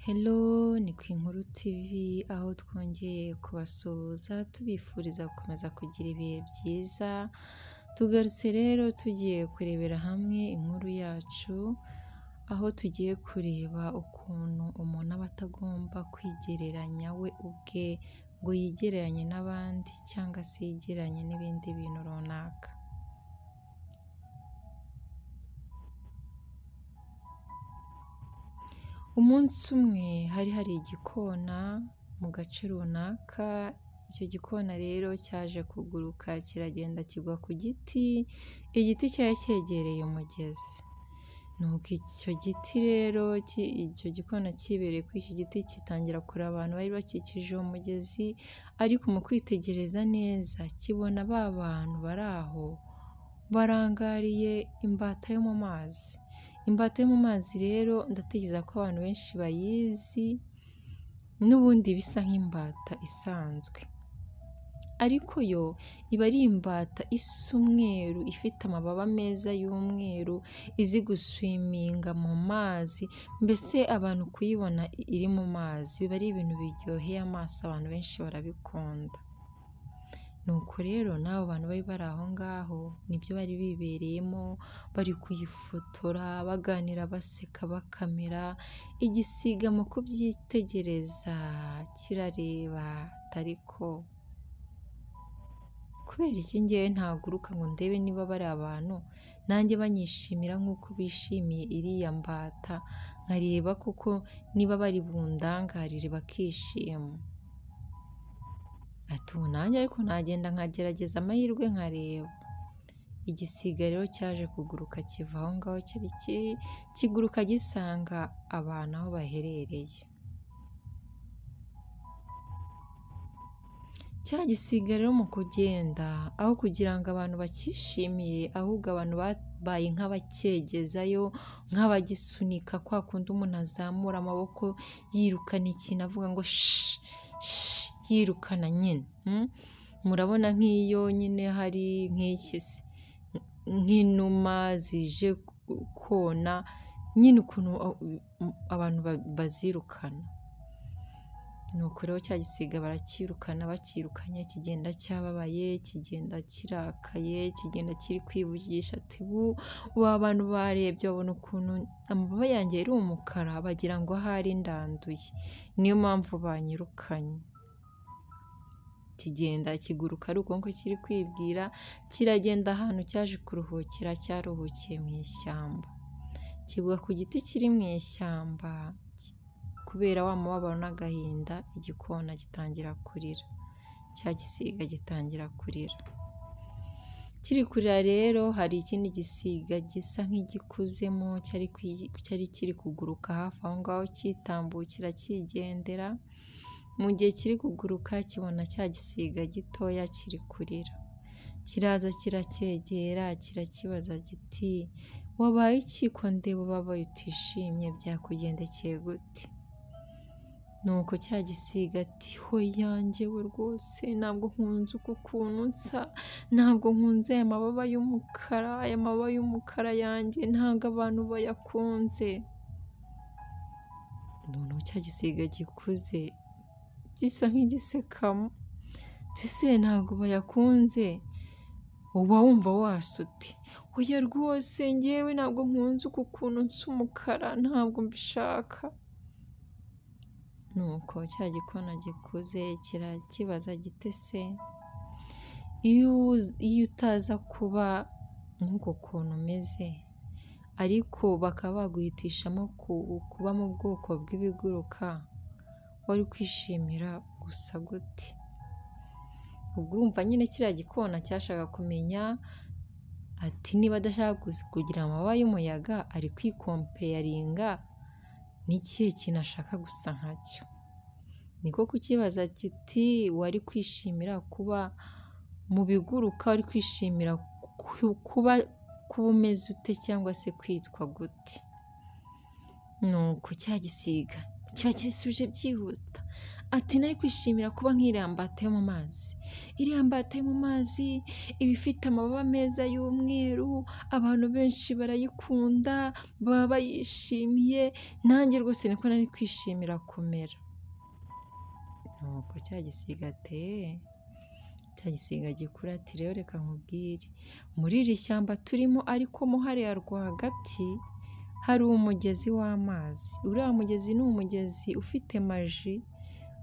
Hello, ni ku Inkuru TV aho twongeye kubasuhuza tubifuriza gukomeza kugira ibihe byiza, tugarutse rero tugiye kurebera hamwe inkuru yacu, aho tugiye kureba ukuntu umuntu aba atagomba kwigereranya we ubwe ngo yigereranye n'abandi cyangwa se yigereranye n'ibindi bintu runaka. Umunsi umwe hari igikona mu gace runaka, icyo gikona rero cyaje kuguruka kiragenda kigwa ku giti, igiti cyari cyegereye umugezi. Nuko icyo giti rero icyo gikona kibereye kuri icyo giti gitangira kureba abantu bari bakikije uwo mugezi, ariko mu kwitegereza neza kibona ba bantu bari aho barangariye imbata yo mu mazi. Imbata yo mu mazi rero ndatekereza ko abantu benshi bayizi, n'ubundi bisa nk'imbata isanzwe, ariko yo iba ari imbata isa umweru, ifite amababa meza y'umweru, izi guswiminga mu mazi, mbese abantu kuyibona iri mu mazi biba ari ibintu biryoheye amaso, abantu benshi barabikunda. Nuko rero n'abo bantu bari bari aho ngaho nibyo bari bibereyemo, bari kuyifotora, baganira, baseka, bakamera. Igisiga mu kubyitegereza kirareba ariko kubera iki ngewe ntaguruka ngo ndebe niba bari abantu nanjye banyishimira nk'uko bishimiye iriya mbata, nkareba kuko niba bari bundangarire bakishima. Ati ubu nanjye ariko nagenda nkagerageza amahirwe nkareba. Igisiga rero cyaje kuguruka kiva aho ngaho cyari kiguruka gisanga abantu aho baherereye. Cya gisiga rero mu kugenda, aho kugira ngo abantu bakishimire, ahubwo abantu babaye nk'abacyegezayo, nk'abagisunika, kwa kundi umuntu azamura amaboko yirukana ikintu avuga ngo shi shi, yirukana nyine. Murabona nk'iyo nyine hari nk'inuma zije kona, nyine ukuntu abantu bazirukana. Nuko rero cya gisiga barakirukana, bakirukanye kigenda cyababaye, kigenda kirakaye, kigenda kiri kwivugisha ati ubu abantu barebye babona ukuntu amababa yanjye ari umukara, bagira ngo ahari ndanduye, niyo mpamvu banyirukanye. Kigenda kiguruka ari uko kiri kwibwira, kiragenda ahantu cyaje kuruhukira, cyaruhukiye mu ishyamba. Kigwa ku giti kiri mu ishyamba, kubera wa mubabaro n'agahinda, igikona gitangira kurira, cya gisiga gitangira kurira. Kiri kurira rero hari ikindi gisiga gisa nk'igikuzemo cyari kiri kuguruka hafi aho ngaho, kitambukira kigendera. Mu gihe kiri kuguruka kibona cya gisiga gitoya kiri kurira, kiraza kiracyegera, kirakibaza giti wabaye iki ko ndeba ubabaye utishimye, byakugendekeye gute? Nuko cya gisiga ati hoya njyewe rwose ntabwo nkunze uku kuntu nsa, ntabwo nkunze aya mababa y'umukara, aya mababa y'umukara yanjye ntabwo abantu bayakunze. Noneho cya gisiga gikuze gisa nk'igisekamo, ese ntabwo bayakunze, uba wumva wasuti? Oya rwose njyewe ntabwo nkunze uku kuntu nsa umukara, ntabwo mbishaka. Nuko cya gikona gikuze kirakibaza giti se iyo utaza kuba nk'uko kuntu umeze, ariko bakaba baguhitishamo kuba mu bwoko bw'ibiguruka, wari kwishimira gusa gute? Ubwo urumva nyine kiriya gikona cyashaka kumenya ati niba adashaka kugira amababa y'umuyaga, ari kwikompeyaringa n'ikihe kintu ashaka gusa nkacyo. Niko kukibaza kiti wari kwishimira kuba mu biguruka, wari kwishimira kuba umeze ute cyangwa se kwitwa gute? Nuko cya gisiga kiba kisuje byihuta ati nari kwishimira kuba nk'iriya mbata yo mu mazi. Iriya mbata yo mu mazi iba ifite amababa meza y'umweru, abantu benshi barayikunda, baba bayishimiye, nanjye rwose niko nari kwishimira kumera. Nuko cya gisiga cya gisiga gikura ati rero reka nkubwire, muri iri shyamba turimo ariko mo hariya rwagati hari umugezi w'amazi. Uriya mugezi ni umugezi ufite maji,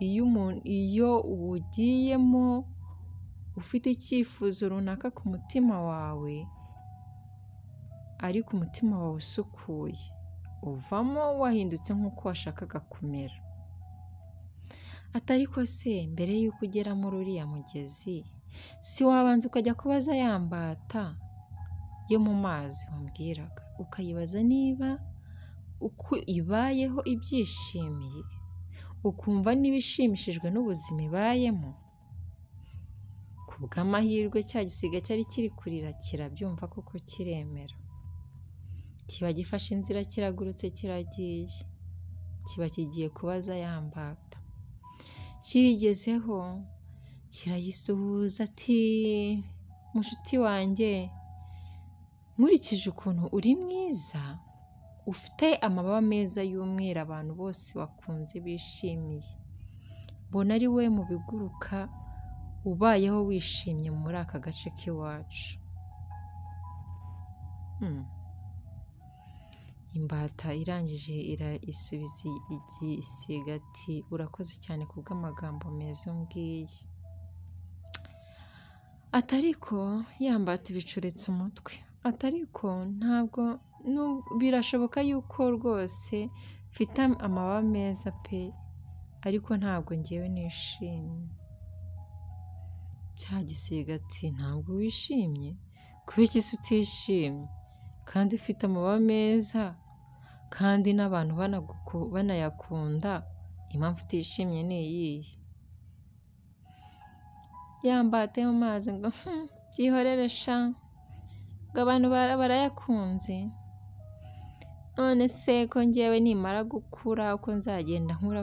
iyo uwugiyemo ufite icyifuzo runaka ku mutima wawe, ariko umutima wawe usukuye, uvamo wahindutse nk'uko washakaga kumera. Ariko se mbere y'uko ugera muri uriya mugezi, si wabanza ukajya kubaza ya mbata yo mu mazi wambwiraga, ukayibaza niba uko ibayeho ibyishimiye, ukumva niba ishimishijwe n'ubuzima ibayemo? Ku bw'amahirwe cya gisiga cyari kiri kurira kirabyumva kuko kiremera, kiba gifashe inzira kiragurutse kiragiye, kiba kigiye kubaza ya mbata. Kiyigezeho kirayisuhuza ati mushuti wanjye, nkurikije ukuntu uri mwiza, ufite amababa meza y'umweru abantu bose bakunze bishimiye, mbona ari we mu biguruka ubayeho wishimye muri aka gace k'iwacu. Imbata irangije isubiza igisiga ati urakoze cyane ku bw'amagambo meza umbwiye. Ariko ya mbata ibicuretse umutwe, ariko ntabwo, birashoboka yuko rwose mfite amababa meza pe, ariko ntabwo ngewe nishimye. Cya gisiga ati ntabwo wishimye? Kubera iki se utishimye kandi ufite amababa meza kandi n'abantu banayakunda, impamvu utishimye ni iyihe? Ya mbata yo mu mazi ngo byihorere sha, ngo abantu barayakunze, none se ko ngewe nimara gukura uko nzagenda nkura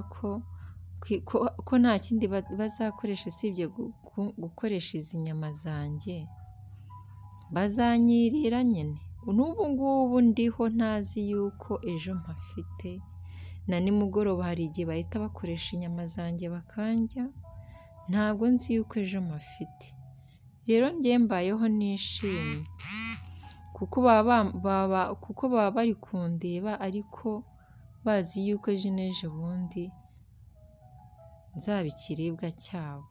ko nta kindi bazakoresha usibye gukoresha izi nyama zanjye, bazanyirira nyine. N'ubu ngubu ndiho ntazi yuko ejo mpafite, na nimugoroba hari igihe bahita bakoresha inyama zanjye bakandya, ntabwo nzi yuko ejo mpafite. Rero njye mbayeho nishimye kuko baba bari kundeba, ariko bazi yuko ejo n'ejo bundi nzaba ikiribwa cyabo.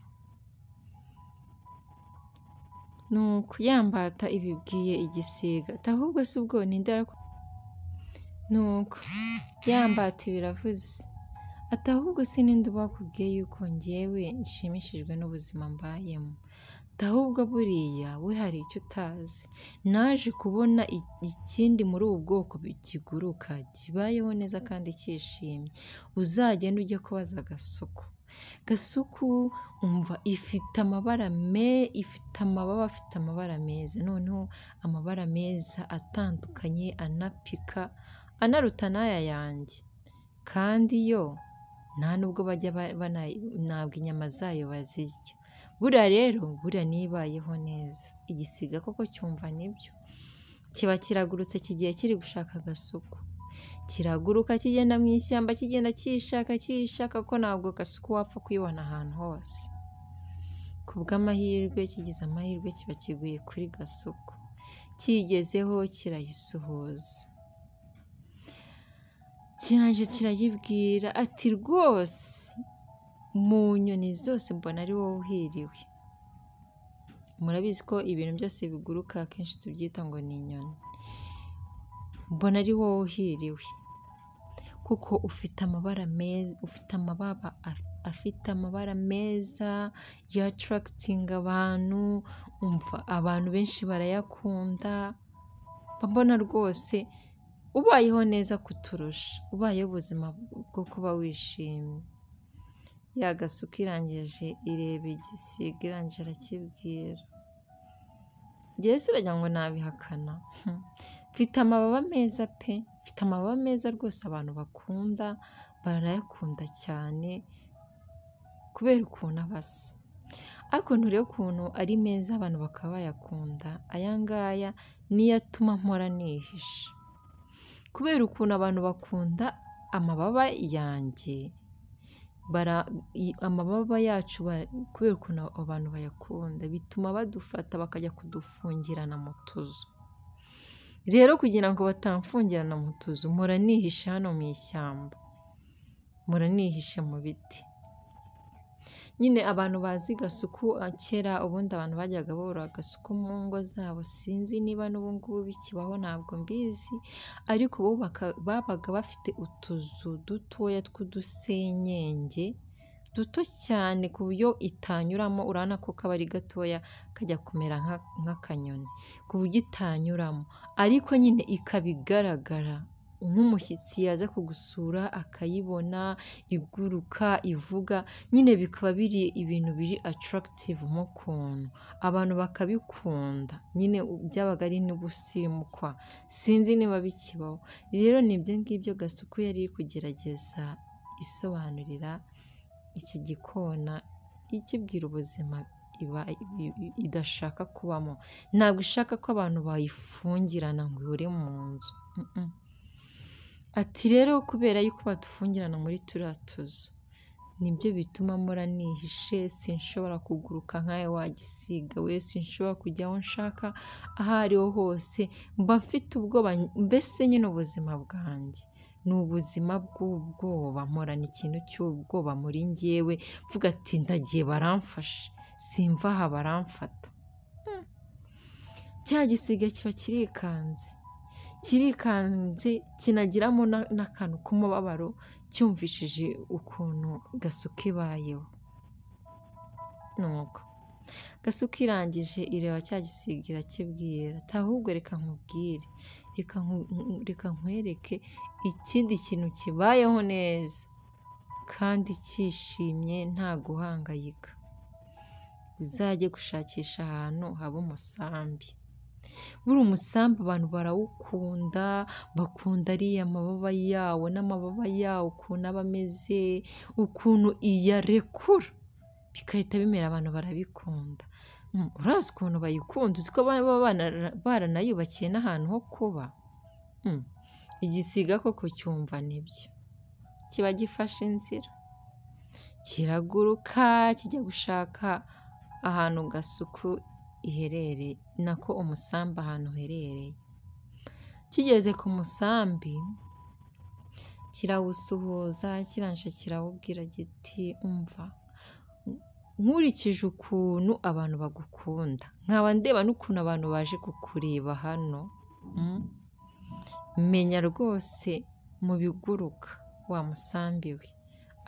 Nuko ya mbata ibibwiye igisiga, ahubwo si ubwo ninde? Nuko ya mbata biravuze, ahubwo si ninde bakubwiye yuko ngewe nshimishijwe n'ubuzima mbayemo? Ahubwo buriya we hari icyo utazi, naje kubona ikindi muri ubu bwoko kiguruka kibayeho neza kandi cyishimye. Uzagenda ujye kubaza Gasuku. Gasuku umva ifite amababa afite amabara meza, noneho amabara meza atandukanye, anapika, anaruta n'aya yanjye, kandi yo nta nubwo bajya ntabwo inyama zayo bazirya. Buriya rero nibayeho neza. Igisiga koko cyumva nibyo, kiba kiragurutse kigiye kiri gushaka Gasuku. Kiraguruka kigenda mu ishyamba, kigenda kiyishaka ko ntabwo Gasuku wapfa kuyibona ahantu hose. Ku bw'amahirwe, kigize amahirwe kiba kiguye kuri Gasuku, kigezeho kirayisuhuza, kiraje kirayibwira ati rwose mu nyoni zose mbona ari wowe uhiriwe. Murabizi ko ibintu byose biguruka akenshi tubyita ngo ni inyoni. Mbona ari wowe uhiriwe kuko ufite amabara meza, ufite amababa afite amabara meza ya attracting abantu, umva abantu benshi barayakunda. Mbona rwose ubayeho neza kuturusha, ubayeho ubuzima bwo kuba wishimye. Ya Gasuku irangije ireba igisiga, irangije arakibwira, njyewe se uragira ngo nabihakana? Mfite amababa meza pe, mfite amababa meza rwose abantu bakunda, barayakunda cyane, kubera ukuntu aba asa. Ariko nturebe ukuntu ari meza abantu bakaba bayakunda, aya ngaya niyo atuma mpora nihisha. Kubera ukuntu abantu bakunda amababa yanjye, amababa yacu kubera ukuntu abantu bayakunda, bituma badufata bakajya kudufungirana mu tuzu. Rero kugira ngo batamfungirana mu tuzu, mpora nihishe hano mu ishyamba, mpora nihishe mu biti. Nyine abantu bazi gasuku kera, ubundi abantu bajyaga borora agasuku mu ngo zabo, sinzi niba n'ubu ngubu bikibaho, ntabwo mbizi, ariko bo babaga bafite utuzu dutoya tw'udusenyenge, duto cyane ku buryo itanyuramo, urabona ko kaba ari gatoya kajya kumera nk'akanyoni, ku buryo itanyuramo, ariko nyine ikaba igaragara nk'umushyitsi yaza kugusura akayibona iguruka, ivuga, nyine bikaba biri ibintu biri attractive mo ukuntu, abantu bakabikunda, nyine byabaga ari n'ubusirimu kwa, sinzi niba bikibaho. Rero ni ibyo ngibyo gasuku yari iri kugerageza isobanurira iki gikona, ikibwira ubuzima idashaka kubamo. Ntabwo ishaka ko abantu bayifungirana ngo ihore mu nzu. Ati rero kubera yuko badufungirana muri turiya tuzu, nibyo bituma mpora nihishe, sinshobora kuguruka nkawe wagisiga we, sinshobora kujya aho nshaka aho ariho hose, mba mfite ubwoba. Mbese nyine ubuzima bwanjye ni ubuzima bw'ubwoba, mporana ikintu cy'ubwoba muri njyewe, mvuga ati ndagiye baramfashe, simva aha baramfata. Cya gisiga kiba kirikanze, kinagiramo n'akantu k'umubabaro, cyumvishije ukuntu gasuka ibayeho. Nuko gasuka irangije ireba cya gisiga irakibwira ati ahubwo reka nkubwire, reka nkwereke ikindi kintu kibayeho neza kandi cyishimye nta guhangayika. Uzajye gushakisha ahantu haba umusambi. Buriya umusambi abantu barawukunda, bakunda ariya mababa yawo, n'amababa yawo ukuntu aba ameze, ukuntu iyarekura bigahita bimera, abantu barabikunda. Urazi ukuntu bayikunda, uzi ko baba baranayubakiye n'ahantu ho kuba. Igisiga koko cyumva nibyo, kiba gifashe inzira, kiraguruka kijya gushaka ahantu gasuku iherereye, nako umusambi ahantu uherereye. Kigeze ku musambi kirawusuhuza, kirangije kirawubwira giti umva, nkurikije ukuntu abantu bagukunda, nkaba ndeba n'ukuntu abantu baje kukureba hano, menya rwose mu biguruka wa musambi we,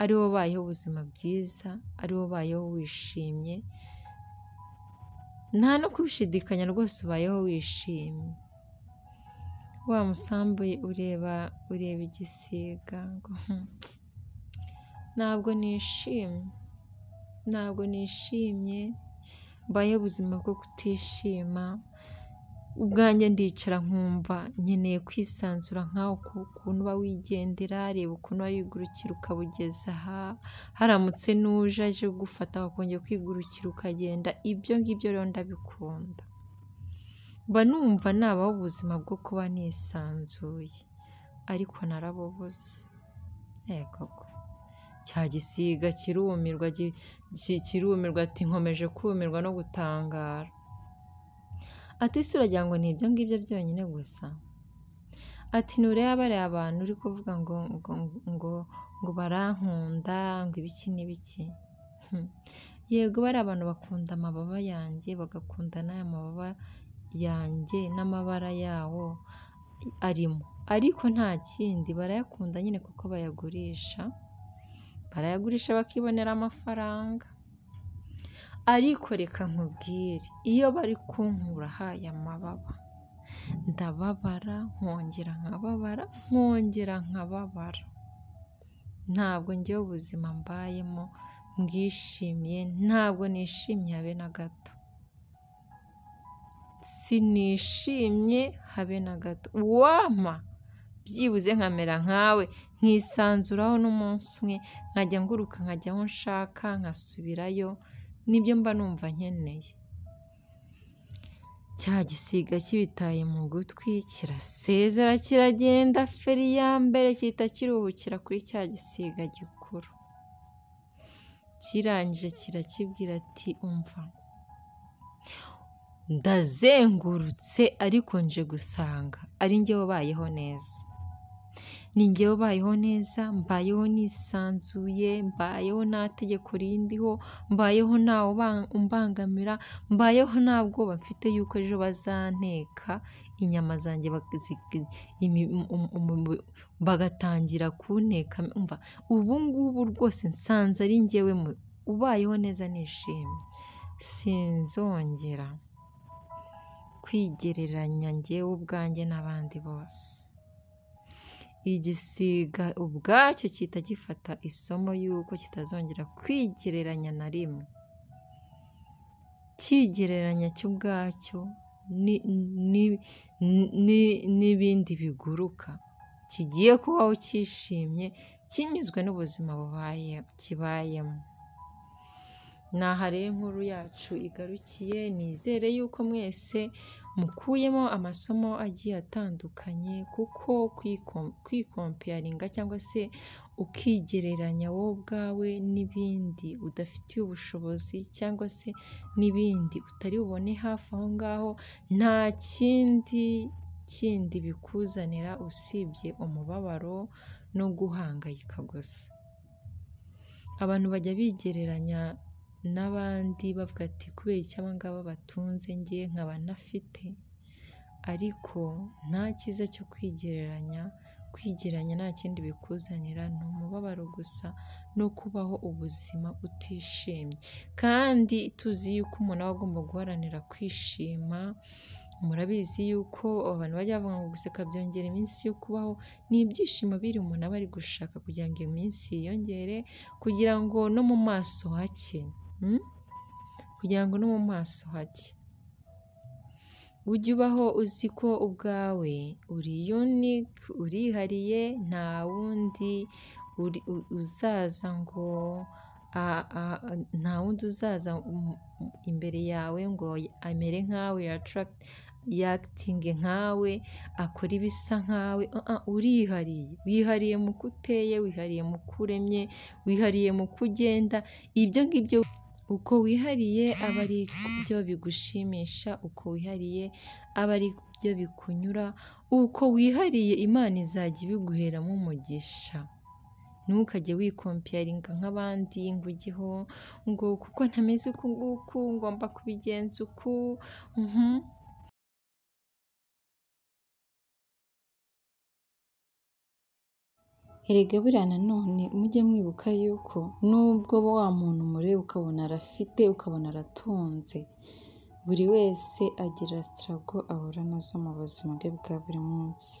ari wo ubayeho ubuzima bwiza, ari wo ubayeho wishimye, nta no kubishidikanya rwose ubayeho wishimye. Wa musambi ureba igisiga ngo ntabwo nishimye, mbayeho ubuzima bwo kutishima. Ubwanjye ndicara nkumva nkeneye kwisanzura nkaho ukuntu uba wigendera, reba ukuntu uba wigurukira ukabugeza aha, haramutse n'uje aje kugufata wakongera kwigurukira ukagenda. Ibyo ngibyo rero ndabikunda, mba numva nabaho ubuzima bwo kuba nisanzuye, ariko narabubuze. Koko cya gisiga kirumirwa ati nkomeje kumirwa no gutangara. Ati ese uragira ngo ni ibyo ngibyo byonyine gusa? Ati ntureba bariya abantu uri kuvuga ngo barankunda, ngo ibiki n'ibiki. Yego bariya abantu bakunda amababa yanjye, bagakunda n'aya mababa yanjye n'amabara yawo arimo, ariko nta kindi, barayakunda nyine kuko barayagurisha bakibonera amafaranga. Ariko reka nkubwire, iyo bari kunkura haya mababa, ndababara nkongera nkababara. Ntabwo njyewe ubuzima mbayemo mbwishimiye, ntabwo nishimye habe na gato, sinishimye habe na gato. Uwampa byibuze nkamera nkawe, nkisanzuraho n'umunsi umwe, nkajya nguruka nkajya aho nshaka nkasubirayo, nibyo mba numva nkeneye. Cya gisiga kibitaye mu gutwi kirasezera kiragenda, feri ya mbere gihita kiruhukira kuri cya gisiga gikuru. Kirangije kirakibwira ati umva, ndazengurutse ariko nje gusanga ari njye wabayeho neza. Ni njye wabayeho neza, mbayeho nisanzuye, mbayeho nta tegeko rindiho, mbayeho ntawe umbangamira, mbayeho nta bwoba mfite yuko ejo bazanteka inyama zanjye bagatangira kunteka. Umva, ubu ngubu rwose nsanze ari njyewe ubayeho neza nishimye. Sinzongera kwigereranya njyewe ubwanjye n'abandi bose. Igisiga ubwacyo gihita gifata isomo y'uko kitazongera kwigereranya na rimwe. Kigereranya cyo ubwacyo n'ibindi biguruka, kigiye kubaho cyishimye, kinyuzwe n'ubuzima kibayemo. Ni aha rero inkuru yacu igarukiye, nizere yuko mwese mukuyemo amasomo agiye atandukanye, kuko kwikompeyaringa cyangwa se ukigereranya wowe ubwawe n'ibindi udafitiye ubushobozi cyangwa se n'ibindi utari bubone hafi aho ngaho, nta kindi bikuzanira usibye umubabaro no guhangayika gusa. Abantu bajya bigereranya n'abandi bavuga ati kubera iki aba ngaba batunze njye nkaba ntafite, ariko nta cyiza cyo kwigereranya nta kindi bikuzanira, ni umubabaro gusa no kubaho ubuzima utishimye. Kandi tuzi yuko umuntu aba agomba guharanira kwishima. Murabizi yuko abantu bajya bavuga ngo guseka byongera iminsi yo kubaho, ni ibyishimo biri umuntu aba ari gushaka kugira ngo iyo minsi yiyongere, kugira ngo no mu maso hake ujye ubaho uzi ko ubwawe uri unique, urihariye, nta wundi uzaza ngo nta wundi uzaza imbere yawe ngo amere nkawe, yakitinge nkawe, akora ibisa nkawe. Urihariye, wihariye mu kuteye, wihariye mu kuremye, wihariye mu kugenda. Ibyo ngibyo uko wihariye aba ari byo bigushimisha, uko wihariye aba ari byo bikunyura, uko wihariye Imana izajya ibiguheramo umugisha. Ntukajye wikompeyaringa nk'abandi ngo ujyeho ngo kuko ntameze uku nguku ngomba kubigenza uku. Erega buriya nanone mujye mwibuka yuko nubwo wa muntu umureba ukabona arafite, ukabona aratunze, buri wese agira sitarago ahura nazo mu buzima bwe bwa buri munsi.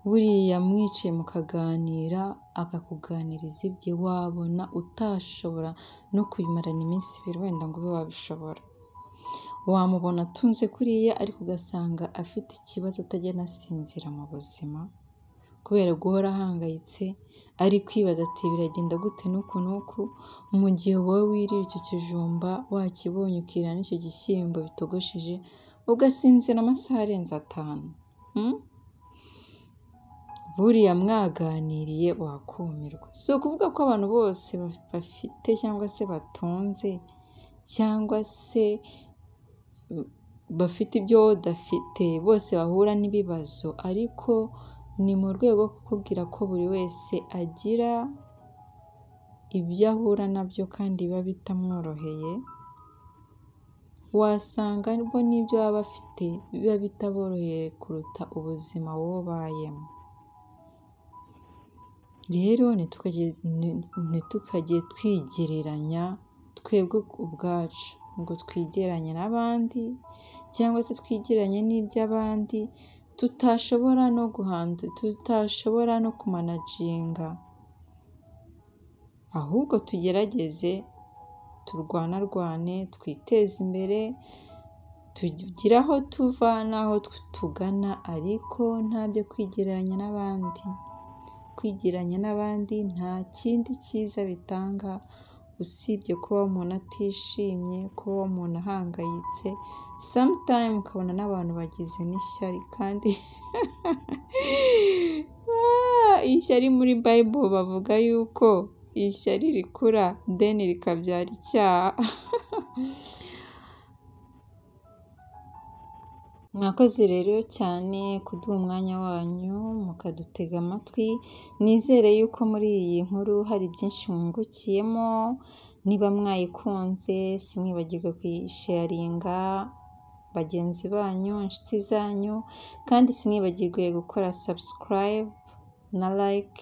Buriya mwicaye mukaganira akakuganiriza ibye, wabona utashobora no kubimarana iminsi ibiri wenda ngo ube wabishobora. Wamubona atunze kuriya ariko ugasanga afite ikibazo atajya anasinzira mu buzima kubera guhora ahangayitse, ari kwibaza ati biragenda gute n'uku n'uku, mu gihe wowe wirira icyo kijumba wakibonye ukirira n'icyo gishyimbo bitogosheje ugasinzira amasaha arenze 5. Buriya mwaganiriye wakumirwa. Si ukuvuga ko abantu bose bafite cyangwa se batunze cyangwa se bafite ibyo udafite, bose bahura n'ibibazo, ariko ni mu rwego rwo kukubwira ko buri wese agira ibyo ahura nabyo kandi biba bitamworoheye. Wasanga bo n'ibyo baba bafite biba bitaboroheye kuruta ubuzima wowe ubayemo. Rero ntitukajye twigereranya twebwe ubwacu ngo twigeranye n'abandi cyangwa se twigeranye n'iby'abandi, tutashobora no kumanaginga. Ahubwo tugerageze turwane, twiteze imbere, tugira aho tuva n'aho tugana ariko nta byo kwigereranya n'abandi. Kwigereranya n'abandi nta kindi cyiza bitanga usibye kuba umuntu atishimye, kuba umuntu ahangayitse, sometime ukabona n'abantu bagize n'ishyari kandi ishyari muri Bible bavuga yuko ishyari rikura then rikabyara icyaha. Mwakoze rero cyane kuduha umwanya wanyu mukadutega amatwi, nizere yuko muri iyi nkuru hari byinshi mwungukiyemo, niba mwayikunze simwibagirwe kuyisharinga bagenzi banyu, inshuti zanyu, kandi simwibagirwe gukora subscribe na like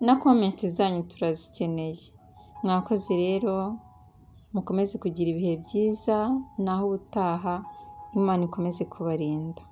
na comment zanyu turazikeneye. Mwakoze rero, mukomeze kugira ibihe byiza, naho ubutaha Imana ikomeze kubarinda.